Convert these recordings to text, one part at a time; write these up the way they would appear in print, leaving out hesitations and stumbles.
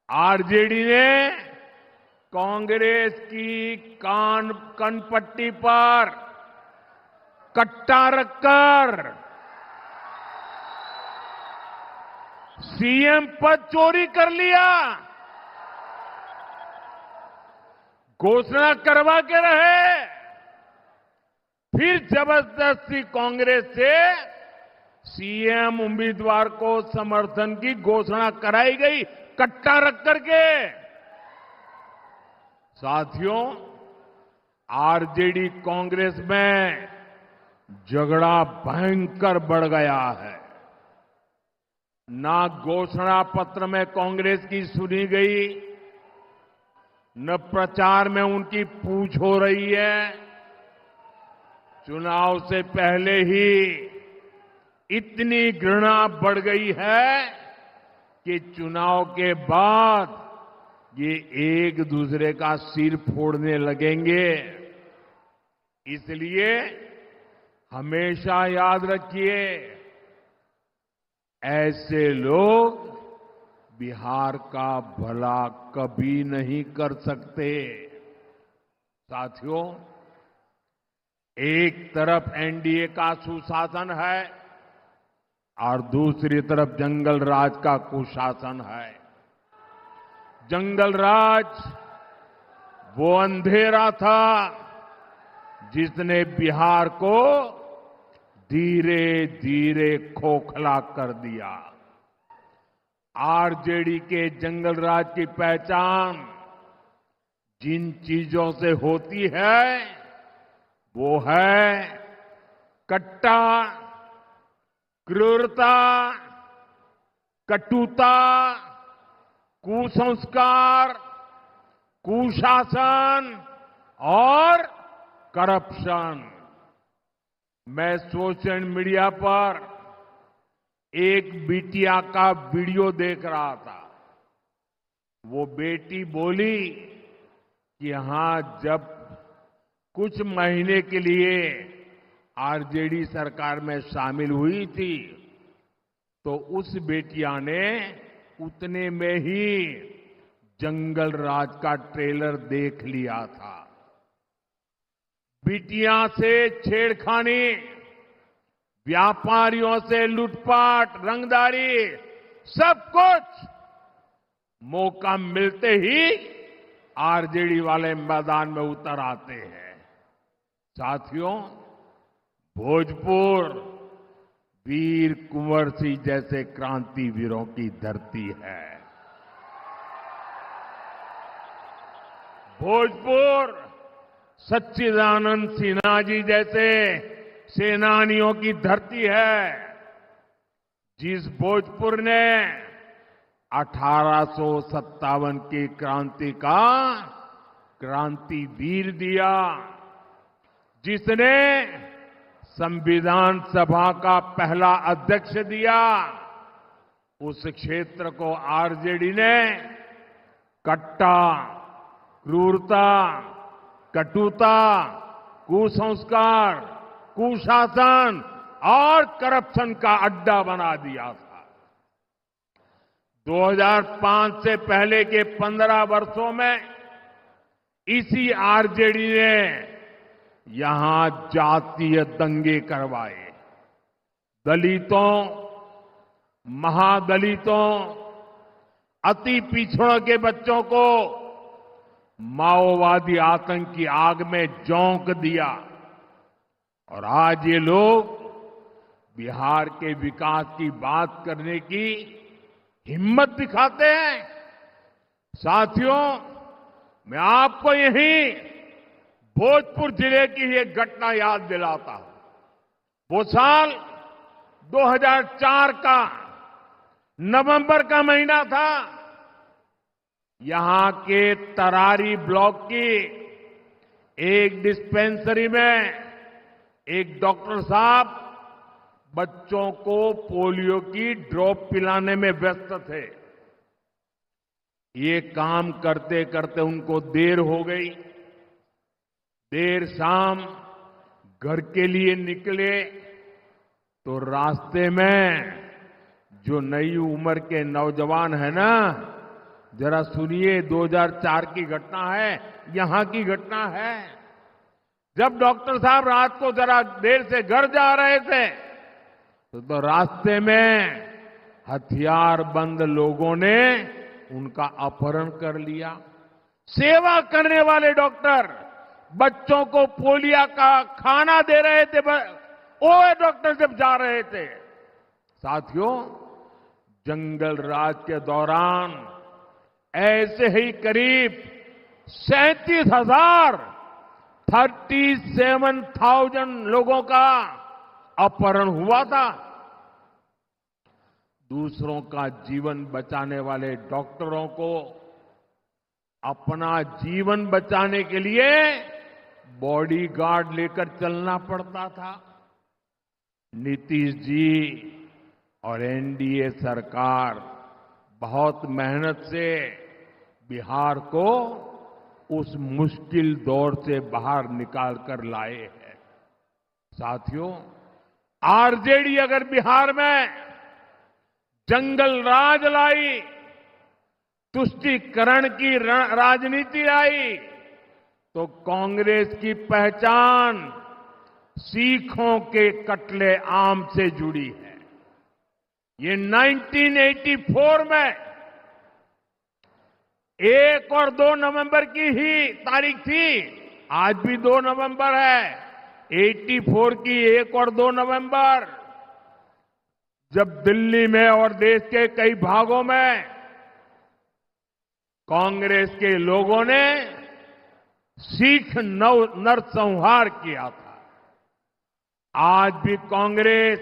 RJD ने कांग्रेस की कनपट्टी पर कट्टा रखकर सीएम पद चोरी कर लिया। घोषणा करवा के रहे, फिर जबरदस्ती कांग्रेस से सीएम उम्मीदवार को समर्थन की घोषणा कराई गई, कट्टा रख करके। साथियों, आरजेडी कांग्रेस में झगड़ा भयंकर बढ़ गया है। ना घोषणा पत्र में कांग्रेस की सुनी गई, न प्रचार में उनकी पूछ हो रही है। चुनाव से पहले ही इतनी घृणा बढ़ गई है कि चुनाव के बाद ये एक दूसरे का सिर फोड़ने लगेंगे। इसलिए हमेशा याद रखिए, ऐसे लोग बिहार का भला कभी नहीं कर सकते। साथियों, एक तरफ एनडीए का सुशासन है और दूसरी तरफ जंगल राज का कुशासन है। जंगल राज वो अंधेरा था जिसने बिहार को धीरे धीरे खोखला कर दिया। आरजेडी के जंगल राज की पहचान जिन चीजों से होती है वो है कट्टा, क्रूरता, कटुता, कुसंस्कार, कुशासन और करप्शन। मैं सोशल मीडिया पर एक बिटिया का वीडियो देख रहा था। वो बेटी बोली कि हां, जब कुछ महीने के लिए आरजेडी सरकार में शामिल हुई थी तो उस बेटिया ने उतने में ही जंगल राज का ट्रेलर देख लिया था। बिटिया से छेड़खानी, व्यापारियों से लूटपाट, रंगदारी, सब कुछ मौका मिलते ही आरजेडी वाले मैदान में उतर आते हैं। साथियों, भोजपुर वीर कुंवर सिंह जैसे क्रांतिवीरों की धरती है। भोजपुर सच्चिदानंद सिन्हा जी जैसे सेनानियों की धरती है। जिस भोजपुर ने 1857 की क्रांति का क्रांतिवीर दिया, जिसने संविधान सभा का पहला अध्यक्ष दिया, उस क्षेत्र को आरजेडी ने कट्टा, क्रूरता, कटुता, कुसंस्कार, कुशासन और करप्शन का अड्डा बना दिया था। 2005 से पहले के 15 वर्षों में इसी आरजेडी ने यहां जातीय दंगे करवाए। दलितों, महादलितों, अति पिछड़ों के बच्चों को माओवादी आतंक की आग में झोंक दिया। और आज ये लोग बिहार के विकास की बात करने की हिम्मत दिखाते हैं। साथियों, मैं आपको यही भोजपुर जिले की एक घटना याद दिलाता हूं। वो साल 2004 का नवंबर का महीना था। यहां के तरारी ब्लॉक की एक डिस्पेंसरी में एक डॉक्टर साहब बच्चों को पोलियो की ड्रॉप पिलाने में व्यस्त थे। ये काम करते करते उनको देर हो गई। देर शाम घर के लिए निकले तो रास्ते में जो नई उम्र के नौजवान है ना, जरा सुनिए, 2004 की घटना है, यहां की घटना है। जब डॉक्टर साहब रात को जरा देर से घर जा रहे थे तो रास्ते में हथियार बंद लोगों ने उनका अपहरण कर लिया। सेवा करने वाले डॉक्टर बच्चों को पोलियो का खाना दे रहे थे, वो डॉक्टर जब जा रहे थे। साथियों, जंगल राज के दौरान ऐसे ही करीब 37,000 लोगों का अपहरण हुआ था। दूसरों का जीवन बचाने वाले डॉक्टरों को अपना जीवन बचाने के लिए बॉडीगार्ड लेकर चलना पड़ता था। नीतीश जी और एनडीए सरकार बहुत मेहनत से बिहार को उस मुश्किल दौर से बाहर निकाल कर लाए हैं। साथियों, आरजेडी अगर बिहार में जंगल राज लाई, तुष्टीकरण की राजनीति आई, तो कांग्रेस की पहचान सीखों के कटले आम से जुड़ी है। ये 1984 में 1 और 2 नवंबर की ही तारीख थी। आज भी 2 नवंबर है। 84 की 1 और 2 नवंबर, जब दिल्ली में और देश के कई भागों में कांग्रेस के लोगों ने सिख नरसंहार किया था। आज भी कांग्रेस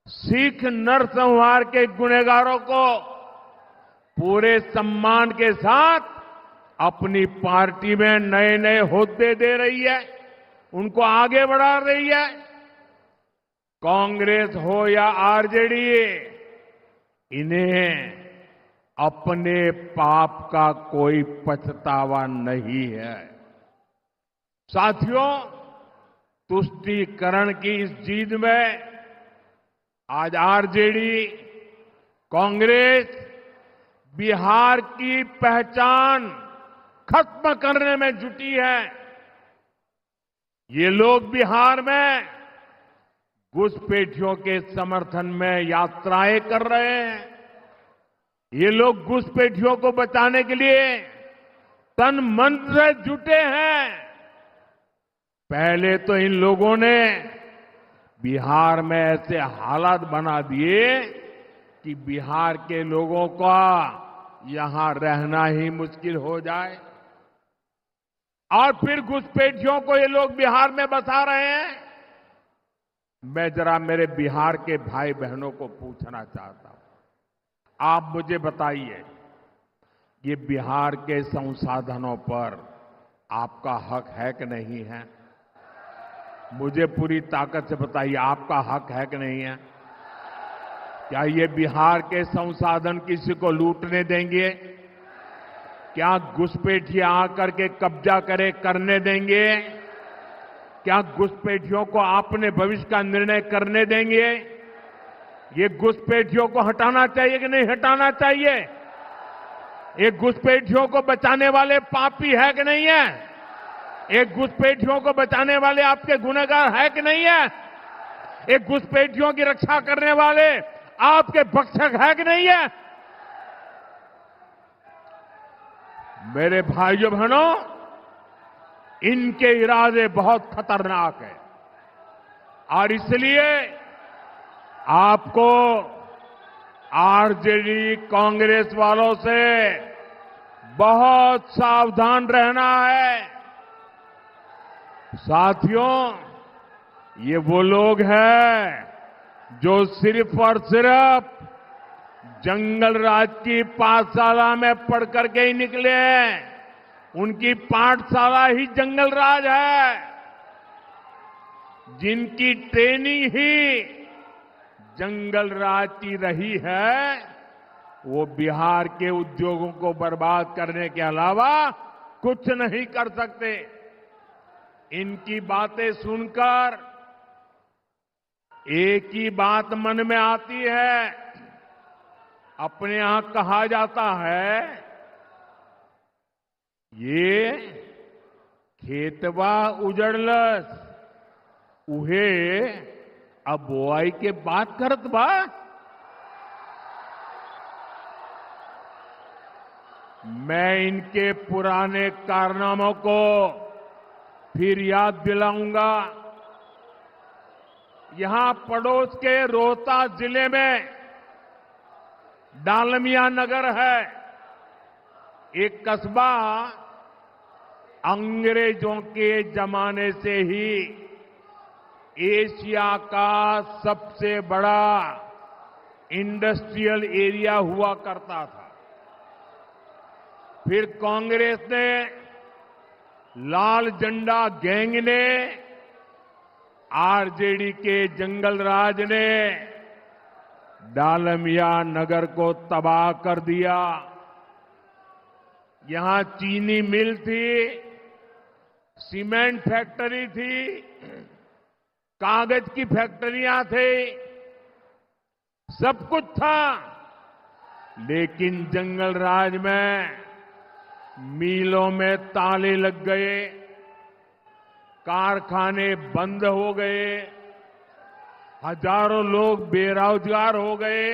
सिख नरसंहार के गुनहगारों को पूरे सम्मान के साथ अपनी पार्टी में नए नए होद्दे दे रही है, उनको आगे बढ़ा रही है। कांग्रेस हो या आरजेडी, इन्हें अपने पाप का कोई पछतावा नहीं है। साथियों, तुष्टीकरण की इस जीत में आज आरजेडी, कांग्रेस बिहार की पहचान खत्म करने में जुटी है। ये लोग बिहार में घुसपैठियों के समर्थन में यात्राएं कर रहे हैं। ये लोग घुसपैठियों को बचाने के लिए तन मन से जुटे हैं। पहले तो इन लोगों ने बिहार में ऐसे हालात बना दिए कि बिहार के लोगों का यहां रहना ही मुश्किल हो जाए, और फिर घुसपैठियों को ये लोग बिहार में बसा रहे हैं। मैं जरा मेरे बिहार के भाई बहनों को पूछना चाहता हूं, आप मुझे बताइए, ये बिहार के संसाधनों पर आपका हक है कि नहीं है? मुझे पूरी ताकत से बताइए, आपका हक है कि नहीं है? क्या ये बिहार के संसाधन किसी को लूटने देंगे? क्या घुसपैठिए आकर के कब्जा करने देंगे? क्या घुसपैठियों को अपने भविष्य का निर्णय करने देंगे? ये घुसपैठियों को हटाना चाहिए कि नहीं हटाना चाहिए? ये घुसपैठियों को बचाने वाले पापी है कि नहीं है? एक घुसपैठियों को बचाने वाले आपके गुनहगार है कि नहीं है? एक घुसपैठियों की रक्षा करने वाले आपके भक्षक है कि नहीं है? मेरे भाइयों बहनों, इनके इरादे बहुत खतरनाक हैं, और इसलिए आपको आरजेडी कांग्रेस वालों से बहुत सावधान रहना है। साथियों, ये वो लोग हैं जो सिर्फ और सिर्फ जंगल राज की पाठशाला में पढ़ करके ही निकले हैं। उनकी पाठशाला ही जंगल राज है, जिनकी ट्रेनिंग ही जंगल राज की रही है। वो बिहार के उद्योगों को बर्बाद करने के अलावा कुछ नहीं कर सकते। इनकी बातें सुनकर एक ही बात मन में आती है, अपने यहां कहा जाता है, ये खेतवा उजड़लस उहे अब बोआई के बात करत बा। मैं इनके पुराने कारनामों को फिर याद दिलाऊंगा। यहां पड़ोस के रोहतास जिले में डालमिया नगर है, एक कस्बा अंग्रेजों के जमाने से ही एशिया का सबसे बड़ा इंडस्ट्रियल एरिया हुआ करता था। फिर कांग्रेस ने, लाल झंडा गैंग ने, आरजेडी के जंगल राज ने डालमिया नगर को तबाह कर दिया। यहां चीनी मिल थी, सीमेंट फैक्ट्री थी, कागज की फैक्ट्रियां थी, सब कुछ था। लेकिन जंगल राज में मिलों में ताले लग गए, कारखाने बंद हो गए, हजारों लोग बेरोजगार हो गए,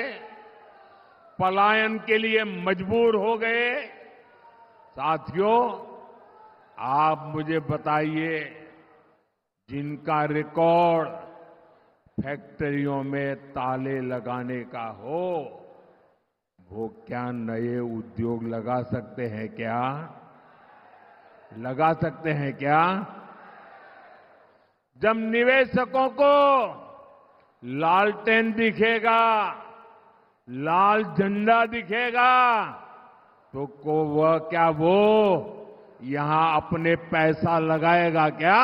पलायन के लिए मजबूर हो गए। साथियों, आप मुझे बताइए, जिनका रिकॉर्ड फैक्ट्रियों में ताले लगाने का हो, वो क्या नए उद्योग लगा सकते हैं क्या? लगा सकते हैं क्या? जब निवेशकों को लालटेन दिखेगा, लाल झंडा दिखेगा, तो वो यहां अपने पैसा लगाएगा क्या?